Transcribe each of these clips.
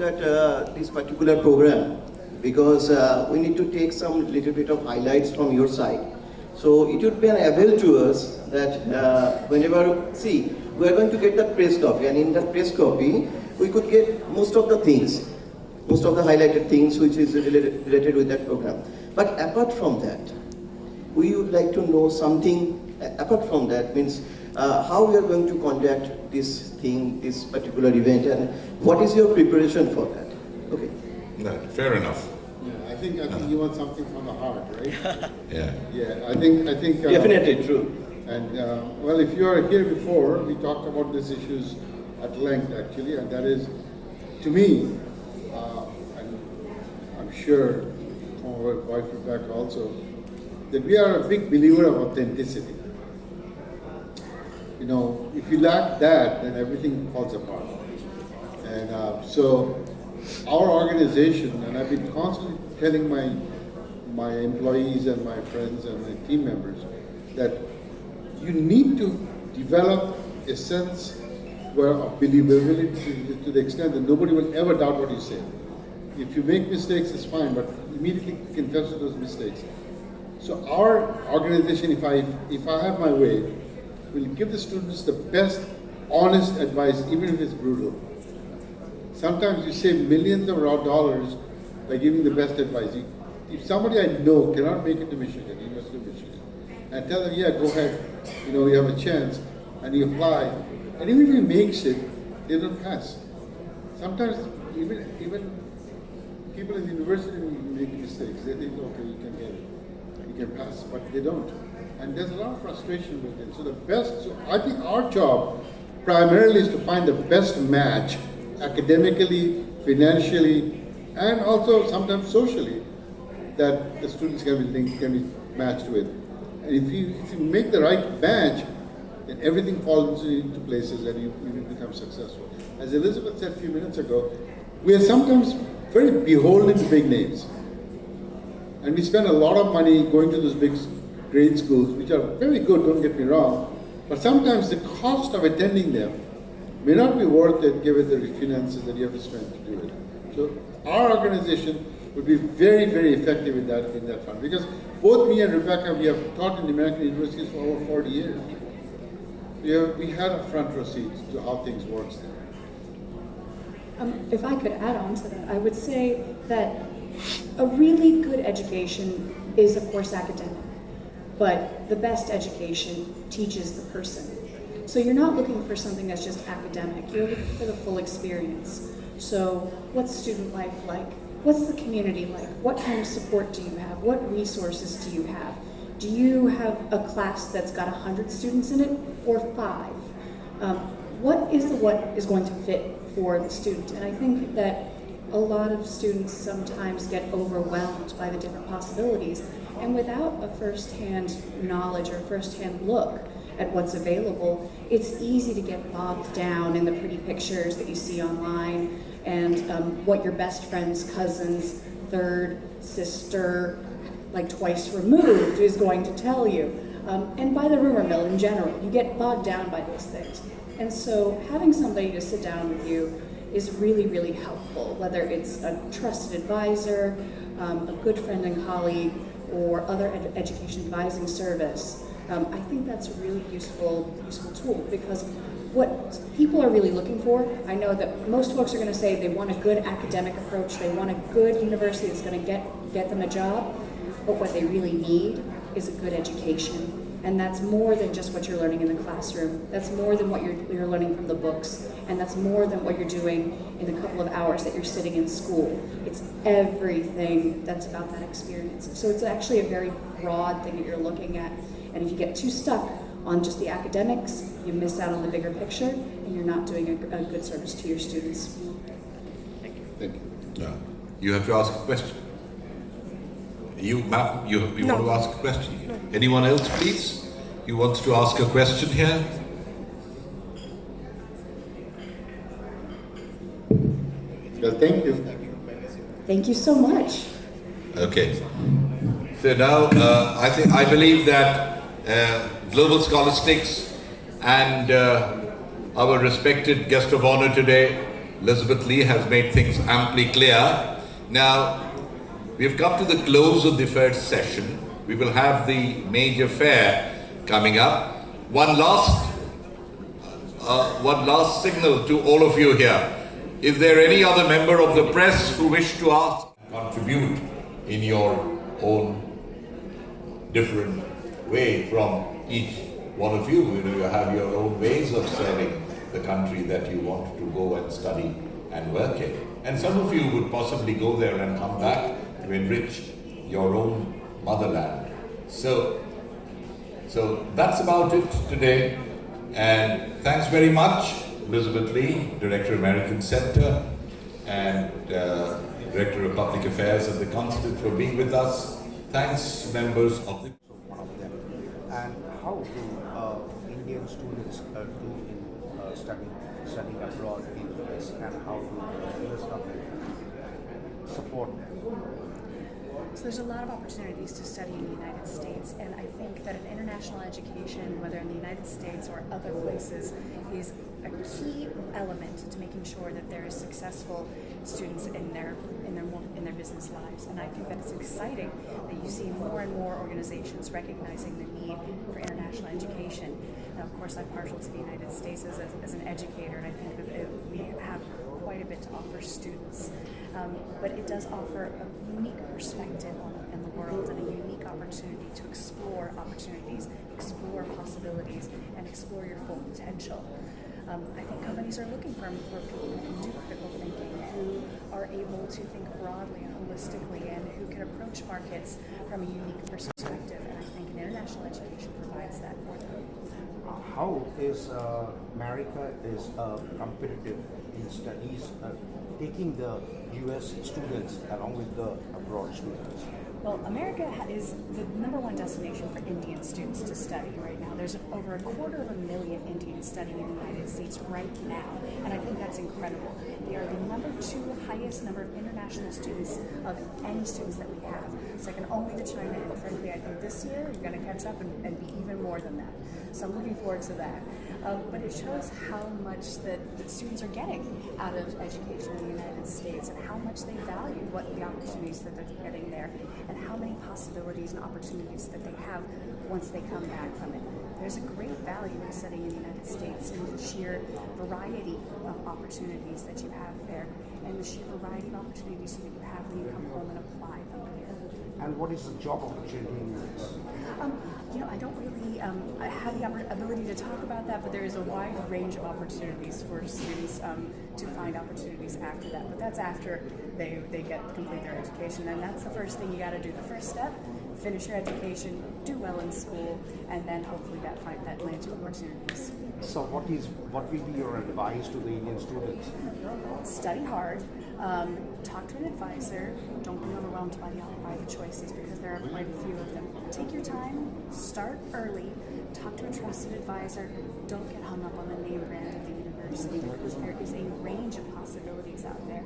that this particular program because we need to take some little bit of highlights from your side. So it would be an avail to us that whenever, see, we are going to get the press copy, and in that press copy, we could get most of the things, most of the highlighted things which is related with that program. But apart from that, we would like to know something, apart from that, means how we are going to conduct this thing, this particular event, and what is your preparation for that? Okay. No, fair enough. Yeah, I think you want something from the heart, right? Yeah. Yeah, I think. Definitely true. And well, if you are here before, we talked about these issues at length, actually, and that is, to me, and I'm sure our wife Rebecca also, that we are a big believer of authenticity. You know, if you lack that, then everything falls apart. And so, our organization, and I've been constantly telling my employees and my friends and my team members that you need to develop a sense of believability to the extent that nobody will ever doubt what you say. If you make mistakes, it's fine, but immediately confess to those mistakes. So our organization, if I have my way, will give the students the best, honest advice, even if it's brutal. Sometimes you save millions of raw dollars by giving the best advice. If somebody I know cannot make it to Michigan, University of Michigan, and tell them, yeah, go ahead, you know, you have a chance, and you apply, and even if he makes it, they don't pass. Sometimes even people in the university make mistakes. They think, okay, you can get it, you can pass, but they don't. And there's a lot of frustration with it. So I think our job primarily is to find the best match academically, financially, and also sometimes socially that the students can be matched with. And if you make the right match, then everything falls into places and you become successful. As Elizabeth said a few minutes ago, we are sometimes very beholden to big names. And we spend a lot of money going to those big grade schools, which are very good, don't get me wrong, but sometimes the cost of attending them may not be worth it given the finances that you have to spend to do it. So our organization would be very, very effective in that front. Because both me and Rebecca, we have taught in the American universities for over 40 years. We had a front row seat to how things work there. If I could add on to that, I would say that a really good education is, of course, academic, but the best education teaches the person. So you're not looking for something that's just academic, you're looking for the full experience. So what's student life like? What's the community like? What kind of support do you have? What resources do you have? Do you have a class that's got 100 students in it or 5? What is going to fit for the student? And I think that a lot of students sometimes get overwhelmed by the different possibilities, and without a first-hand knowledge or first-hand look at what's available, it's easy to get bogged down in the pretty pictures that you see online and what your best friend's cousin's third sister, like twice removed, is going to tell you. And by the rumor mill in general, you get bogged down by those things. And so having somebody to sit down with you is really, really helpful, whether it's a trusted advisor, a good friend and colleague, or other education advising service. I think that's a really useful tool, because what people are really looking for, I know that most folks are going to say they want a good academic approach, they want a good university that's going to get them a job, but what they really need is a good education. And that's more than just what you're learning in the classroom. That's more than what you're learning from the books. And that's more than what you're doing in the couple of hours that you're sitting in school. It's everything that's about that experience. So it's actually a very broad thing that you're looking at. And if you get too stuck on just the academics, you miss out on the bigger picture, and you're not doing a good service to your students. Thank you. No. You have to ask a question. You want to ask a question? No. Anyone else, please? You want to ask a question here? Well, thank you. Thank you so much. Okay. So now, I believe that Global Scholastics and our respected guest of honor today Elizabeth Lee has made things amply clear. Now, we've come to the close of the first session. We will have the major fair coming up. One last signal to all of you here. Is there any other member of the press who wish to ask, contribute in your own different way from each one of you? You know, you have your own ways of serving the country that you want to go and study and work in. And some of you would possibly go there and come back to enrich your own motherland. So that's about it today. And thanks very much, Elizabeth Lee, Director, American Center, and Director of Public Affairs at the Consulate for being with us. Thanks, members of the... One of them. And how do Indian students do in studying abroad in the US, and how do the US government support them? So there's a lot of opportunities to study in the United States, and I think that an international education, whether in the United States or other places, is a key element to making sure that there is successful students in their business lives. And I think that it's exciting that you see more and more organizations recognizing the need for international education. Now, of course, I'm partial to the United States as an educator, and I think that we have quite a bit to offer students. But it does offer a unique perspective on the world and a unique opportunity to explore opportunities, explore possibilities, and explore your full potential. I think companies are looking for people who can do critical thinking, who are able to think broadly and holistically, and who can approach markets from a unique perspective. And I think an international education provides that for them. How is America is competitive in studies, taking the US students along with the abroad students? Well, America is the #1 destination for Indian students to study right now. There's over 250,000 Indians studying in the United States right now, and I think that's incredible. They are the #2 highest number of international students of any students that we have, second only to China, and frankly, I think this year you're going to catch up and be even more than that. So I'm looking forward to that. But it shows how much that students are getting out of education in the United States, and how much they value what the opportunities that they're getting there, and how many possibilities and opportunities that they have once they come back from it. There's a great value in studying in the United States, in the sheer variety of opportunities that you have there, and the sheer variety of opportunities that you have when you come home and apply them here. And what is the job opportunity in the US? I don't really have the ability to talk about that, but there is a wide range of opportunities for students to find opportunities after that. But that's after they complete their education, and that's the first thing you got to do. The first step: finish your education, do well in school, and then hopefully that lands you opportunities. So what will be your advice to the Indian students? Study hard, talk to an advisor, don't be overwhelmed by the choices, because there are quite a few of them. Take your time, start early, talk to a trusted advisor, don't get hung up on the name brand of the university, because there is a range of possibilities out there.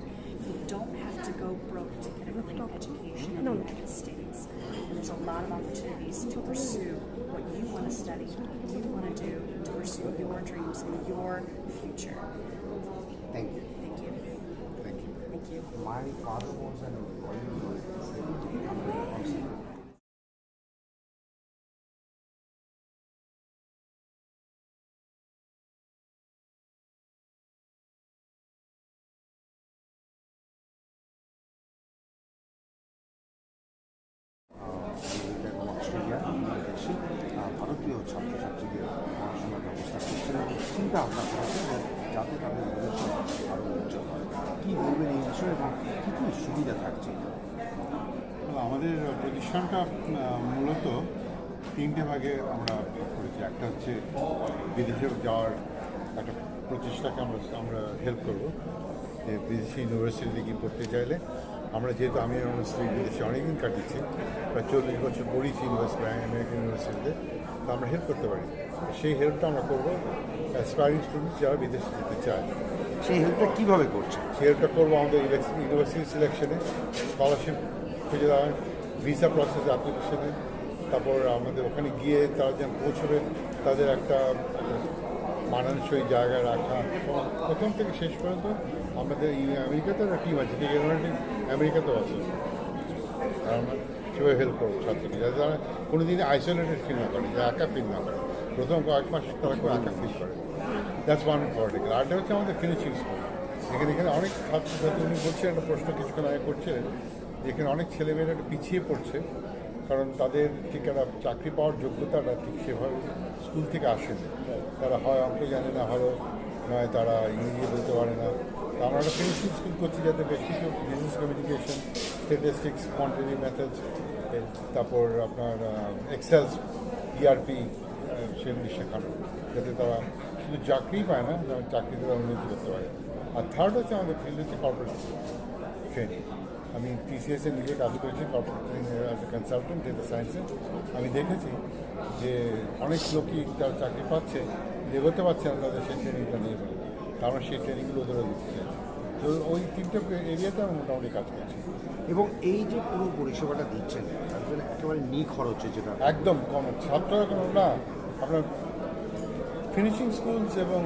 You don't have to go broke to get a great education in the United States. And there's a lot of opportunities to pursue what you want to study, what you want to do, to pursue your dreams and your future. Thank you. Thank you. Thank you. Thank you. My father was an employee. Australia এসে ভারতীয় ছাত্রছাত্রীদের পড়াশোনার ব্যবস্থা করছেন এবং চিন্তা ভাবনা করেছেন যাতে তাদের ভবিষ্যৎ আরও উজ্জ্বল হয়। কী বলবেন এই বিষয়ে এবং কী কী সুবিধা থাকছে? আমাদের প্রতিষ্ঠানটা মূলত 3টে ভাগে আমরা করেছি। একটা হচ্ছে বিদেশে যাওয়ার একটা প্রচেষ্টাকে আমরা হেল্প করবো, যে বিদেশি ইউনিভার্সিটিতে গিয়ে পড়তে চাইলে আমরা, যেহেতু আমি আমার স্ত্রী বিদেশে অনেকদিন কাটিয়েছি, প্রায় 40 বছর পড়েছি আমেরিকান ইউনিভার্সিটিতে, তো আমরা হেল্প করতে পারি। সেই হেল্পটা আমরা করবো অ্যাসপায়ারিং স্টুডেন্টস যারা বিদেশে যেতে চায়। সেই হেল্পটা কীভাবে করছে? সেই হেল্পটা করবো আমাদের ইউনিভার্সিটি সিলেকশনে, স্কলারশিপ খুঁজে দেওয়া, ভিসা প্রসেস অ্যাপ্লিকেশনে, তারপর আমাদের ওখানে গিয়ে তারা যেন পৌঁছবে, তাদের একটা মানানসই জায়গায় রাখা, প্রথম থেকে শেষ পর্যন্ত আমাদের আমেরিকাতে একটা টিম আছে, ঠিক এরকম আমেরিকাতেও আছে, আমরা সেভাবে হেল্প করবো ছাত্রকে, যাতে তারা কোনো দিন আইসোলেটেড ফিল না করে, যে একা ফিল না করে, প্রথম কয়েক মাস তারা খুব একা ফিল করে। That's one important. আরেকটা হচ্ছে আমাদের ফিনিশিং স্কুল, এখানে অনেক ছাত্রছাত্রী, উনি বলছেন একটা প্রশ্ন কিছুক্ষণ আগে করছিলেন, যেখানে অনেক ছেলেমেয়েরা একটু পিছিয়ে পড়ছে, কারণ তাদের ঠিক একটা চাকরি পাওয়ার যোগ্যতাটা ঠিক সেভাবে স্কুল থেকে আসেনি। তারা হয় অঙ্ক জানে না, নয় তারা ইংরেজি বলতে পারে না। তো আমরা একটা ফিনিশিং স্কুল করছি, যাতে বেশ কিছু business communication, statistics, quantity methods, তারপর আপনার এক্সেলস, ইআরপি, সেগুলি শেখানো, যাতে তারা শুধু চাকরিই পায় না, চাকরিতে তারা উন্নতি করতে পারে। আর থার্ড হচ্ছে আমাদের ফিল্ড হচ্ছে কর্পোরেট ট্রেনিং। আমি টিসিএসে নিজে কাজ করেছি corporate training as a consultant data সায়েন্সে। আমি দেখেছি যে অনেক লোকই তারা চাকরি পাচ্ছে, এগোতে পারছে না, তাদের সেই ট্রেনিংটা নিয়ে ফেলে, কারণ সেই ট্রেনিংগুলো ওদেরও দিতে চাইছে। তো ওই তিনটে এরিয়াতে আমি মোটামুটি কাজ করছি। এবং এই যে পুরো পরিষেবাটা দিচ্ছেন, তার জন্য একেবারে নিখরচে, যেটা একদম কম, ছাত্ররা কোনো না, আপনার ফিনিশিং স্কুলস এবং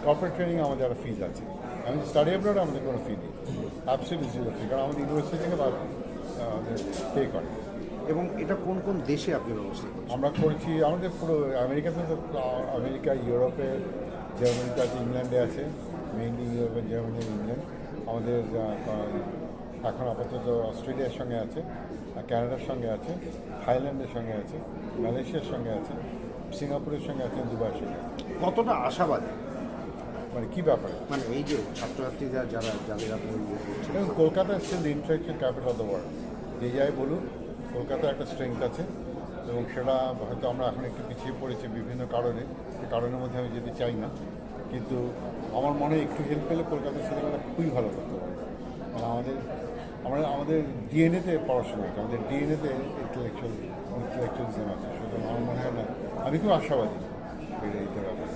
কর্পোরেট ট্রেনিং আমাদের একটা ফিজ আছে। আমি স্টাডি অ্যাব্রড আমাদের কোনো ফি নেই, অ্যাবসলিউটলি জিরো ফি, কারণ আমাদের ইউনিভার্সিটি থেকে পে করে। এবং এটা কোন কোন দেশে আপনি ব্যবস্থা করছেন? আমরা করছি আমাদের পুরো আমেরিকাতে, তো আমেরিকা, ইউরোপে, জার্মানিতে আছে, ইংল্যান্ডে আছে, মেইনলি ইউরোপে, জার্মানি, ইংল্যান্ড। আমাদের এখন আপাতত অস্ট্রেলিয়ার সঙ্গে আছে, কানাডার সঙ্গে আছে, থাইল্যান্ডের সঙ্গে আছে, মালয়েশিয়ার সঙ্গে আছে, সিঙ্গাপুরের সঙ্গে আছে, দুবাইয়ের সঙ্গে আছে। কতটা আশাবাদী, মানে কী ব্যাপারে? মানে এই যে ছাত্রছাত্রীরা যাদের আপনি করছেন? এবং Kolkata still the intellectual capital of the world. যে যাই বলুন, কলকাতার একটা স্ট্রেংথ আছে, এবং সেটা হয়তো আমরা এখন একটু পিছিয়ে পড়েছি বিভিন্ন কারণে, সেই কারণের মধ্যে আমি যেতে চাই না, কিন্তু আমার মনে একটু হেল্প পেলে কলকাতার ছেলেমেয়েরা খুবই ভালো করতে পারে। মানে আমাদের ডিএনএতে পড়াশোনা আছে, আমাদের ডিএনএতে ইন্টেলেকচুয়ালিজম আছে, সুতরাং আমার মনে হয় না, আমি খুব আশাবাদী এইটা ব্যাপারে।